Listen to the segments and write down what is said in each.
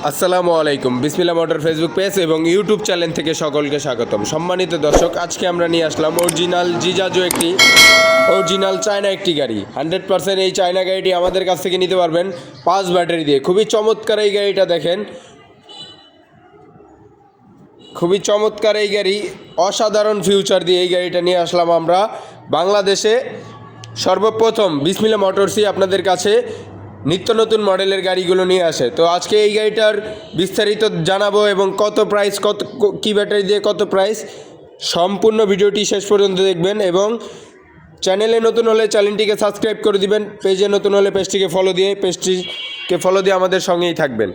আসসালামু আলাইকুম। বিসমিল্লাহ মোটর ফেসবুক পেজ এবং ইউটিউব চ্যানেল থেকে সকলকে স্বাগতম। সম্মানিত দর্শক, আজকে আমরা নিয়ে আসলাম অরিজিনাল জিজাজু একটি অরিজিনাল চায়না একটি গাড়ি। 100% এই চায়না গাড়িটি আমাদের কাছ থেকে নিতে পারবেন 5 ব্যাটারি দিয়ে। খুবই চমৎকার এই গাড়িটা দেখেন, খুবই চমৎকার এই গাড়ি, অসাধারণ ফিউচার দিয়ে এই গাড়িটা নিয়ে আসলাম আমরা বাংলাদেশে। সর্বপ্রথম বিসমিল্লাহ মোটরসই আপনাদের কাছে নিত্য নতুন মডেলের গাড়িগুলো নিয়ে আসে। তো আজকে এই গাড়িটার বিস্তারিত জানাবো এবং কত প্রাইস, কত কী ব্যাটারি দিয়ে কত প্রাইস, সম্পূর্ণ ভিডিওটি শেষ পর্যন্ত দেখবেন। এবং চ্যানেলে নতুন হলে চ্যানেলটিকে সাবস্ক্রাইব করে দিবেন, পেজে নতুন হলে পেজটিকে ফলো দিয়ে আমাদের সঙ্গেই থাকবেন।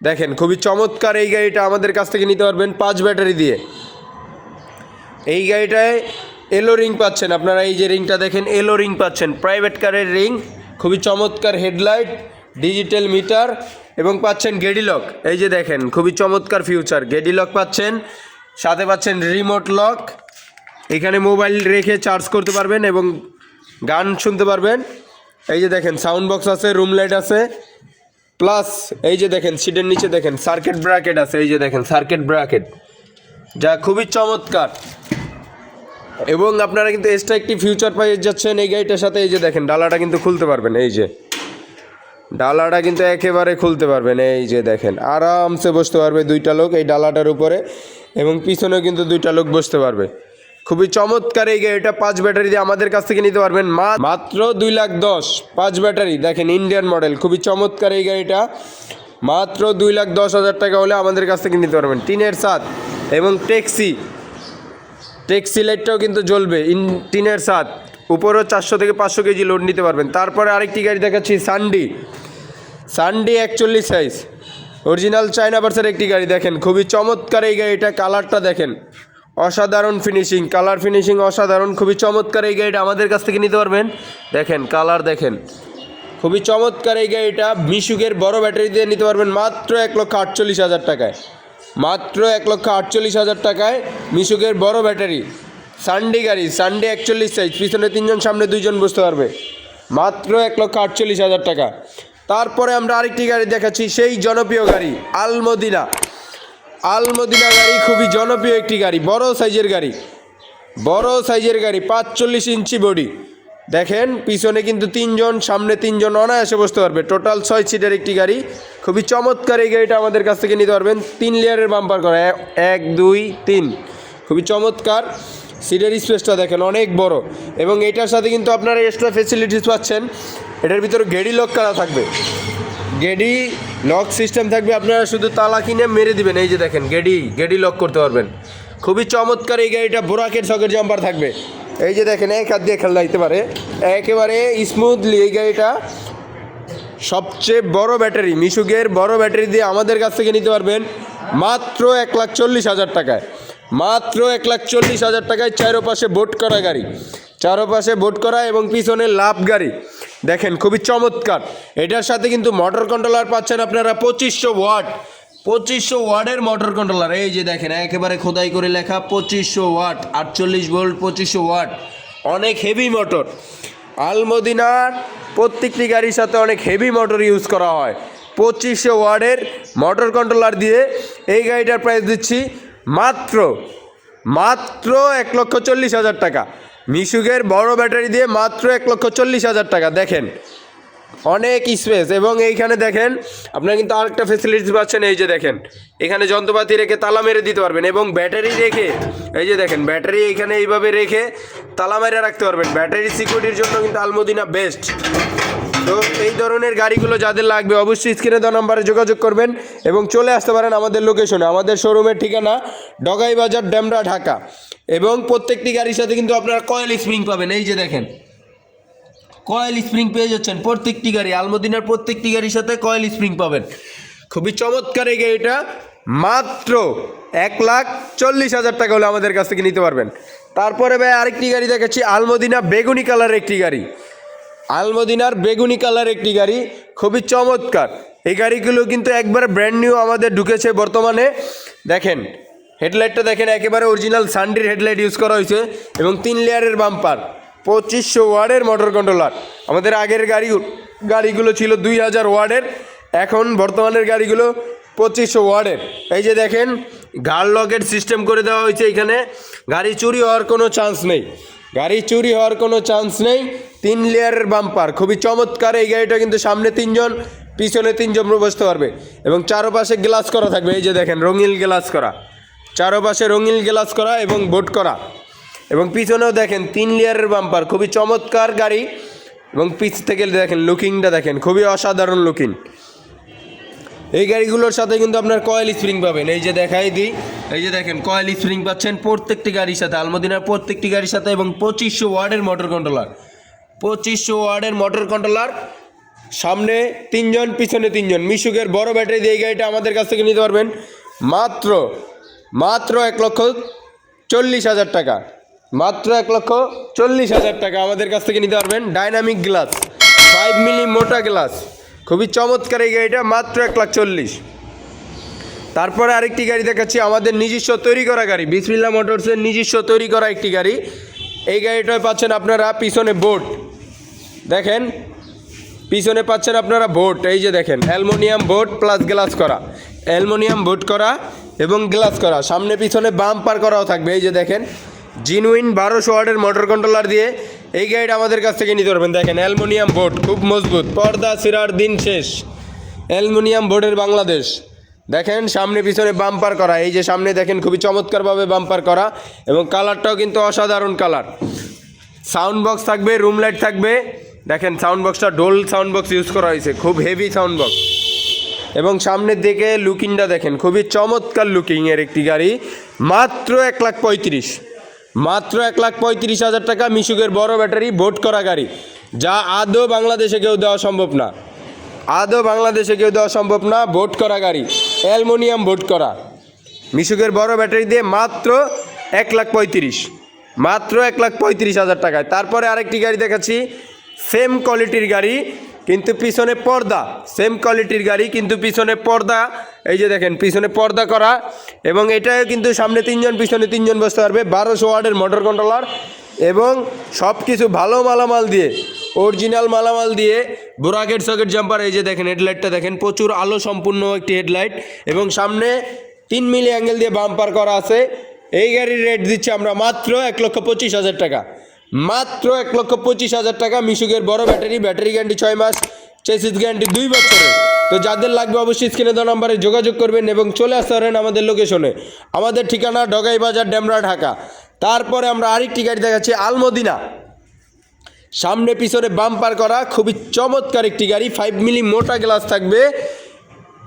দেখেন খুবই চমৎকার এই গাড়িটা আমাদের কাছ থেকে নিতে পারবেন 5 ব্যাটারি দিয়ে। এই গাড়িটায় এলো রিং পাচ্ছেন আপনারা, এই যে রিংটা দেখেন, এলো রিং পাচ্ছেন, প্রাইভেট কারের রিং, খুবই চমৎকার হেডলাইট, ডিজিটাল মিটার এবং পাচ্ছেন গেডি লক। এই যে দেখেন খুবই চমৎকার ফিউচার, গেডি লক পাচ্ছেন, সাথে পাচ্ছেন রিমোট লক, এখানে মোবাইল রেখে চার্জ করতে পারবেন এবং গান শুনতে পারবেন। এই যে দেখেন সাউন্ড বক্স আছে, রুম লাইট আছে, প্লাস এই যে দেখেন সিটের নিচে দেখেন সার্কিট ব্র্যাকেট আছে, এই যে দেখেন সার্কিট ব্র্যাকেট, যা খুবই চমৎকার। এবং আপনারা কিন্তু এক্সট্রা একটি ফিউচার পেয়ে যাচ্ছেন এই গাড়িটার সাথে। এই যে দেখেন ডালাটা কিন্তু খুলতে পারবেন, এই যে ডালাটা কিন্তু একেবারে খুলতে পারবেন, এই যে দেখেন আরামসে বসতে পারবে 2টা লোক এই ডালাটার উপরে, এবং পিছনেও কিন্তু 2টা লোক বসতে পারবে। খুবই চমৎকার এই গাড়িটা 5 ব্যাটারি দিয়ে আমাদের কাছ থেকে নিতে পারবেন মাত্র 2,10,000। 5 ব্যাটারি দেখেন, ইন্ডিয়ান মডেল, খুবই চমৎকার এই গাড়িটা, মাত্র 2,10,000 টাকা হলে আমাদের কাছ থেকে নিতে পারবেন। টিনের ছাদ এবং ট্যাক্সি লাইটটাও কিন্তু জ্বলবে, টিনের ছাদ, উপরেও 400 থেকে 500 কেজি লোড নিতে পারবেন। তারপরে আরেকটি গাড়ি দেখাচ্ছি, সানডি 41 সাইজ, অরিজিনাল চায়না ভার্সের একটি গাড়ি। দেখেন খুবই চমৎকার এই গাড়িটা, কালারটা দেখেন, অসাধারণ ফিনিশিং, কালার ফিনিশিং অসাধারণ, খুবই চমৎকার এই গাড়িটা আমাদের কাছ থেকে নিতে পারবেন। দেখেন কালার দেখেন, খুবই চমৎকার এই গাড়িটা মিশুকের বড় ব্যাটারি দিয়ে নিতে পারবেন মাত্র 1,48,000 টাকায়। মাত্র 1,48,000 টাকায় মিশুকের বড় ব্যাটারি সানডি গাড়ি, সানডি 41 সাইজ, পিছনে 3 জন সামনে 2 জন বসতে পারবে, মাত্র 1,48,000 টাকা। তারপরে আমরা আরেকটি গাড়ি দেখাচ্ছি, সেই জনপ্রিয় গাড়ি আলমদিনা গাড়ি, খুবই জনপ্রিয় একটি গাড়ি, বড় সাইজের গাড়ি, 45 ইঞ্চি বডি। দেখেন পিছনে কিন্তু 3 জন, সামনে 3 জন অনায়াসে বসতে পারবে, টোটাল 6 সিটের একটি গাড়ি। খুবই চমৎকার এই গাড়িটা আমাদের কাছ থেকে নিতে পারবেন। 3 লেয়ারের বাম্পার করা, 1 2 3, খুবই চমৎকার। সিটের স্পেসটা দেখেন অনেক বড়, এবং এটার সাথে কিন্তু আপনারা এক্সট্রা ফেসিলিটিস পাচ্ছেন। এটার ভিতরে গেডি লক করা থাকবে, গেডি লক সিস্টেম থাকবে, আপনারা শুধু তালা কিনে মেরে দিবেন। এই যে দেখেন গেডি লক করতে পারবেন। খুবই চমৎকার এই গাড়িটা, বোরাকের সকেট জাম্পার থাকবে, এই যে দেখেন এক হাত দিয়ে খেলা দিতে পারে একেবারে স্মুথলি। এই গাড়িটা সবচেয়ে বড় ব্যাটারি, মিশুকের বড় ব্যাটারি দিয়ে আমাদের কাছ থেকে নিতে পারবেন মাত্র 1,40,000 টাকায়। মাত্র 1,40,000 টাকায় চারোপাশে বোট করা গাড়ি, চারোপাশে বোট করা এবং পিছনে লাভ গাড়ি। দেখেন খুবই চমৎকার। এটার সাথে কিন্তু মোটর কন্ট্রোলার পাচ্ছেন আপনারা 2500 ওয়াটের মোটর কন্ট্রোলার। এই যে দেখেন একেবারে খোদাই করে লেখা 2500 ওয়াট, 48 ভোল্ট, 2500 ওয়াট, অনেক হেভি মোটর। আলমদিনার প্রত্যেকটি গাড়ির সাথে অনেক হেভি মোটর ইউজ করা হয়। 2500 ওয়াটের মোটর কন্ট্রোলার দিয়ে এই গাড়িটার প্রাইস দিচ্ছি মাত্র 1,40,000 টাকা। মিশুকের বড় ব্যাটারি দিয়ে মাত্র 1,40,000 টাকা। দেখেন অনেক স্পেস, এবং এইখানে দেখেন আপনারা কিন্তু আরেকটা ফেসিলিটি পাচ্ছেন। এই যে দেখেন এখানে যন্ত্রপাতি রেখে তালা মেরে দিতে পারবেন, এবং ব্যাটারি রেখে, এই যে দেখেন ব্যাটারি এইখানে এইভাবে রেখে তালা মেরে রাখতে পারবেন। ব্যাটারি সিকিউরিটির জন্য কিন্তু আলমদিনা বেস্ট। তো এই ধরনের গাড়িগুলো যাদের লাগবে অবশ্যই স্ক্রিনে দেওয়া নাম্বারে যোগাযোগ করবেন এবং চলে আসতে পারেন আমাদের লোকেশনে। আমাদের শোরুমের ঠিকানা ডগাই বাজার, ডেমরা, ঢাকা। এবং প্রত্যেকটি গাড়ির সাথে কিন্তু আপনারা কয়েল স্প্রিং পাবেন। এই যে দেখেন কয়েল স্প্রিং পেয়ে যাচ্ছেন প্রত্যেকটি গাড়ি, আলমদিনার প্রত্যেকটি গাড়ির সাথে কয়েল স্প্রিং পাবেন। খুবই চমৎকার এই গাড়িটা, মাত্র 1,40,000 টাকা হলে আমাদের কাছ থেকে নিতে পারবেন। তারপরে ভাই আরেকটি গাড়ি দেখাচ্ছি, আলমদিনা বেগুনি কালারের একটি গাড়ি, আলমদিনার বেগুনি কালার একটি গাড়ি, খুবই চমৎকার। এই গাড়িগুলো কিন্তু একবার ব্র্যান্ড নিউ আমাদের ঢুকেছে বর্তমানে। দেখেন হেডলাইটটা দেখেন, একেবারে অরিজিনাল সানডির হেডলাইট ইউজ করা হয়েছে, এবং 3 লেয়ারের বাম্পার, 2500 ওয়াটের মোটর কন্ট্রোলার। আমাদের আগের গাড়িগুলো ছিল 2000 ওয়াটের, এখন বর্তমানের গাড়িগুলো 2500 ওয়ার্ডের। এই যে দেখেন গার্ড লকের সিস্টেম করে দেওয়া হয়েছে এখানে। গাড়ি চুরি হওয়ার কোনো চান্স নেই, গাড়ি চুরি হওয়ার কোনো চান্স নেই। 3 লেয়ারের বাম্পার, খুবই চমৎকার এই গাড়িটা। কিন্তু সামনে 3 জন, পিছনে 3 জন বসতে পারবে এবং চারপাশে গ্লাস করা থাকবে। এই যে দেখেন রঙিন গ্লাস করা, চারপাশে রঙিন গ্লাস করা এবং বোট করা। এবং পিছনেও দেখেন 3 লেয়ারের বাম্পার, খুবই চমৎকার গাড়ি। এবং পিছ থেকে দেখেন লুকিংটা দেখেন, খুবই অসাধারণ লুকিং। এই গাড়িগুলোর সাথে কিন্তু আপনার কয়েল স্প্রিং পাবেন। এই যে দেখাই দিই, এই যে দেখেন কয়েল স্প্রিং পাচ্ছেন প্রত্যেকটি গাড়ির সাথে, আলমদিনার প্রত্যেকটি গাড়ির সাথে। এবং 2500 ওয়ার্ডের মোটর কন্ট্রোলার, 2500 ওয়ার্ডের মোটর কন্ট্রোলার। সামনে 3 জন, পিছনে 3 জন। মিশুকের বড় ব্যাটারি দিয়ে এই গাড়িটা আমাদের কাছ থেকে নিতে পারবেন মাত্র 1,40,000 টাকা, মাত্র 1,40,000 টাকা আমাদের কাছ থেকে নিতে পারবেন। ডাইনামিক গ্লাস, 5 মিলি মোটা গ্লাস, খুবই চমৎকার এই গাড়িটা, মাত্র 1,40,000। তারপরে আরেকটি গাড়ি দেখাচ্ছি, আমাদের নিজস্ব তৈরি করা গাড়ি, বিসমিল্লাহ মোটরসের নিজস্ব তৈরি করা একটি গাড়ি। এই গাড়িটায় পাচ্ছেন আপনারা পিছনে বোর্ড, দেখেন পিছনে পাচ্ছেন আপনারা বোর্ড। এই যে দেখেন অ্যালুমিনিয়াম বোর্ড প্লাস গ্লাস করা, অ্যালুমিনিয়াম বোর্ড করা এবং গ্লাস করা। সামনে পিছনে বাম্পার করাও থাকবে। এই যে দেখেন জিনুইন 1200 ওয়াটের মোটর কন্ট্রোলার দিয়ে এই গাড়িটা আমাদের কাছ থেকে নিতে পারবেন। দেখেন অ্যালুমিনিয়াম বোর্ড, খুব মজবুত, পর্দা ছিঁড়ার দিন শেষ। অ্যালুমিনিয়াম বোর্ডের বাংলাদেশ। দেখেন সামনে পিছনে বাম্পার করা, এই যে সামনে দেখেন খুবই চমৎকারভাবে বাম্পার করা এবং কালারটাও কিন্তু অসাধারণ কালার। সাউন্ড বক্স থাকবে, রুম লাইট থাকবে। দেখেন সাউন্ড বক্সটা ডোল সাউন্ড বক্স ইউজ করা হয়েছে, খুব হেভি সাউন্ড বক্স। এবং সামনের দিকে লুকিংটা দেখেন, খুবই চমৎকার লুকিংয়ের একটি গাড়ি, মাত্র 1,35,000, মাত্র 1,35,000 টাকা। মিশুকের বড় ব্যাটারি বোট করা গাড়ি, যা আদৌ বাংলাদেশে কেউ দেওয়া সম্ভব না, আদৌ বাংলাদেশে কেউ দেওয়া সম্ভব না। বোট করা গাড়ি, অ্যালুমিনিয়াম বোট করা, মিশুকের বড় ব্যাটারি দিয়ে মাত্র 1,35,000, মাত্র 1,35,000 টাকায়। তারপরে আরেকটি গাড়ি দেখাচ্ছি, সেম কোয়ালিটির গাড়ি কিন্তু পিছনে পর্দা, সেম কোয়ালিটির গাড়ি কিন্তু পিছনে পর্দা। এই যে দেখেন পিছনে পর্দা করা এবং এটাও কিন্তু সামনে 3 জন, পিছনে 3 জন বসতে পারবে। 1200 ওয়াটের মোটর কন্ট্রোলার এবং সব কিছু ভালো মালামাল দিয়ে, অরিজিনাল মালামাল দিয়ে। বোরাকেট সকেট জাম্পার, এই যে দেখেন হেডলাইটটা দেখেন, প্রচুর আলো সম্পূর্ণ একটি হেডলাইট এবং সামনে 3 মিলি অ্যাঙ্গেল দিয়ে বাম্পার করা আছে। এই গাড়ির রেট দিচ্ছি আমরা মাত্র 1,25,000 টাকা, মাত্র 1,25,000 টাকা। মিশুকের বড় ব্যাটারি, ব্যাটারি গ্যারান্টি 6 মাস, চেসিস গ্যারান্টি 2 বছরের। তো যাদের লাগবে অবশ্যই স্ক্রিনে দেওয়া নাম্বারে যোগাযোগ করবেন এবং চলে আসতে পারেন আমাদের লোকেশনে। আমাদের ঠিকানা ডগাই বাজার, ডেমরা, ঢাকা। তারপরে আমরা আরেকটি গাড়ি দেখাচ্ছি, আলমদিনা, সামনে পিছনে বাম্পার করা, খুবই চমৎকার একটি গাড়ি। 5 মিলি মোটা গ্লাস থাকবে,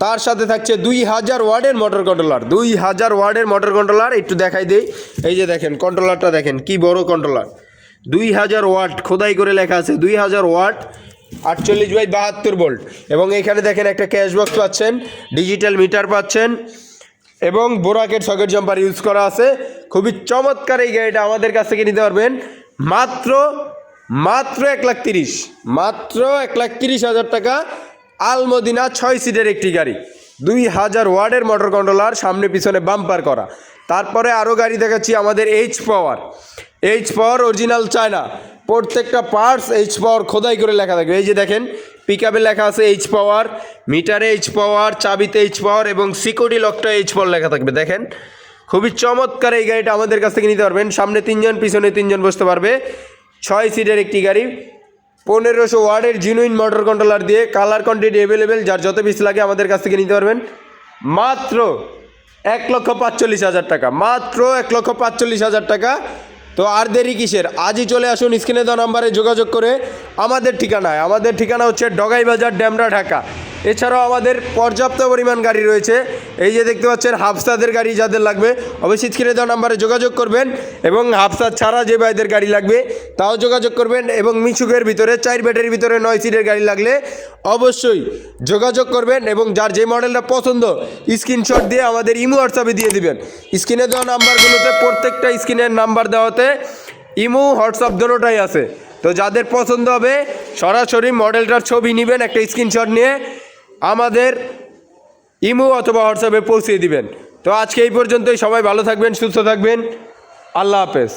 তার সাথে থাকছে 2000 ওয়াটের মোটর কন্ট্রোলার, 2000 ওয়াটের মোটর কন্ট্রোলার। একটু দেখাই দেই, এই যে দেখেন কন্ট্রোলারটা দেখেন কি বড় কন্ট্রোলার, 2000 ওয়াট খোদাই করে লেখা আছে, 2000 ওয়াট, 48/72 ভোল্ট। এবং এখানে দেখেন একটা ক্যাশ বক্স পাচ্ছেন, ডিজিটাল মিটার পাচ্ছেন এবং বোরাকেট সকেট জাম্পার ইউজ করা আছে। খুবই চমৎকার এই গাড়িটা আমাদের কাছ থেকে নিতে পারবেন মাত্র 1,30,000, মাত্র 1,30,000 টাকা। আলমদিনা 6 সিটের একটি গাড়ি, 2000 ওয়াটের মোটর কন্ট্রোলার, সামনে পিছনে বাম্পার করা। তারপরে আরও গাড়ি দেখাচ্ছি আমাদের এইচ পাওয়ার, এইচ পাওয়ার অরিজিনাল চায়না, প্রত্যেকটা পার্টস এইচ পাওয়ার খোদাই করে লেখা থাকবে। এই যে দেখেন পিকআপে লেখা আছে এইচ পাওয়ার, মিটারে এইচ পাওয়ার, চাবিতে এইচ পাওয়ার এবং সিকিউরিটি লকটা এইচ পাওয়ার লেখা থাকবে। দেখেন খুবই চমৎকার এই গাড়িটা আমাদের কাছ থেকে নিতে পারবেন। সামনে 3 জন, পিছনে 3 জন বসতে পারবে, 6 সিটের একটি গাড়ি, 1500 ওয়াটের জিনুইন মোটর কন্ট্রোলার দিয়ে। কালার কোয়ান্টিটি অ্যাভেলেবেল, যার যত পিস লাগে আমাদের কাছ থেকে নিতে পারবেন মাত্র 1,45,000 টাকা, মাত্র 1,45,000 টাকা। তো আর দেরি কিসের, আজই চলে আসুন স্ক্রিনে দেওয়া নাম্বারে যোগাযোগ করে আমাদের ঠিকানায়। আমাদের ঠিকানা হচ্ছে ডগাই বাজার, ডেমরা, ঢাকা। এছাড়াও আমাদের পর্যাপ্ত পরিমাণ গাড়ি রয়েছে। এই যে দেখতে পাচ্ছেন হাফসাদের গাড়ি, যাদের লাগবে অবশ্যই স্ক্রিনে দেওয়া নাম্বারে যোগাযোগ করবেন এবং হাফসাদ ছাড়া যে ভাইদের গাড়ি লাগবে তাও যোগাযোগ করবেন। এবং মিশুকের ভিতরে 4 ব্যাটারির ভিতরে 9 সিটের গাড়ি লাগলে অবশ্যই যোগাযোগ করবেন এবং যার যে মডেলটা পছন্দ স্ক্রিনশট দিয়ে আমাদের ইমো হোয়াটসঅ্যাপে দিয়ে দিবেন। স্ক্রিনে দেওয়া নাম্বারগুলোতে, প্রত্যেকটা স্ক্রিনের নাম্বার দেওয়াতে ইমো হোয়াটসঅ্যাপ দুটোটাই আছে। তো যাদের পছন্দ হবে সরাসরি মডেলটার ছবি নেবেন, একটা স্ক্রিনশট নিয়ে আমাদের ইমো অথবা হোয়াটসঅ্যাপে পৌঁছে দিবেন। তো আজকে এই পর্যন্তই, সবাই ভালো থাকবেন, সুস্থ থাকবেন, আল্লাহ হাফেজ।